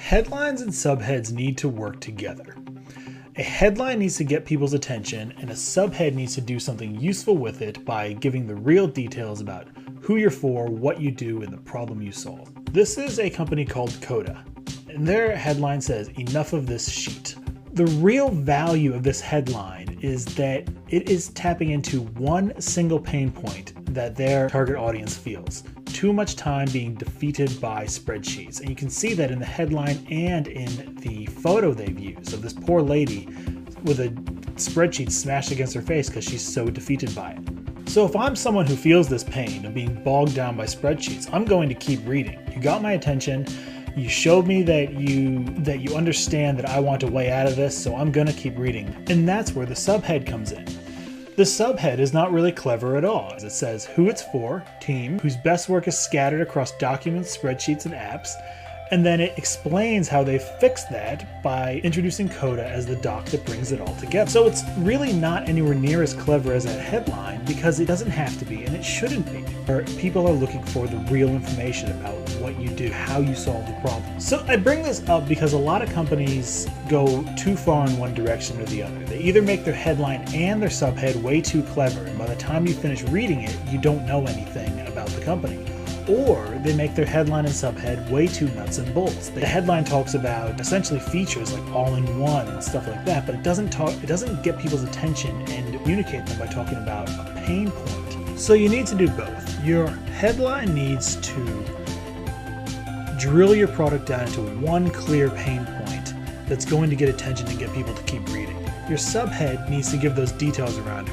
Headlines and subheads need to work together. A headline needs to get people's attention, and a subhead needs to do something useful with it by giving the real details about who you're for, what you do, and the problem you solve. This is a company called Coda, and their headline says, "Enough of this sheet." The real value of this headline is that it is tapping into one single pain point that their target audience feels. Too much time being defeated by spreadsheets. And you can see that in the headline and in the photo they've used of this poor lady with a spreadsheet smashed against her face because she's so defeated by it. So if I'm someone who feels this pain of being bogged down by spreadsheets, I'm going to keep reading. You got my attention. You showed me that you understand that I want a way out of this, so I'm gonna keep reading. And that's where the subhead comes in. The subhead is not really clever at all. It says who it's for, team, whose best work is scattered across documents, spreadsheets, and apps, and then it explains how they fixed that by introducing Coda as the doc that brings it all together. So it's really not anywhere near as clever as that headline because it doesn't have to be, and it shouldn't be. People are looking for the real information about what you do, how you solve the problem. So I bring this up because a lot of companies go too far in one direction or the other. They either make their headline and their subhead way too clever, and by the time you finish reading it, you don't know anything about the company. Or they make their headline and subhead way too nuts and bolts. The headline talks about essentially features like all-in-one and stuff like that, but it doesn't get people's attention and communicate them by talking about a pain point. So you need to do both. Your headline needs to drill your product down into one clear pain point that's going to get attention and get people to keep reading. Your subhead needs to give those details around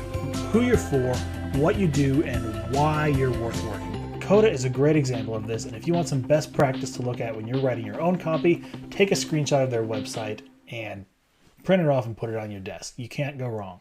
who you're for, what you do, and why you're worth working with. Coda is a great example of this, and if you want some best practice to look at when you're writing your own copy, take a screenshot of their website and print it off and put it on your desk. You can't go wrong.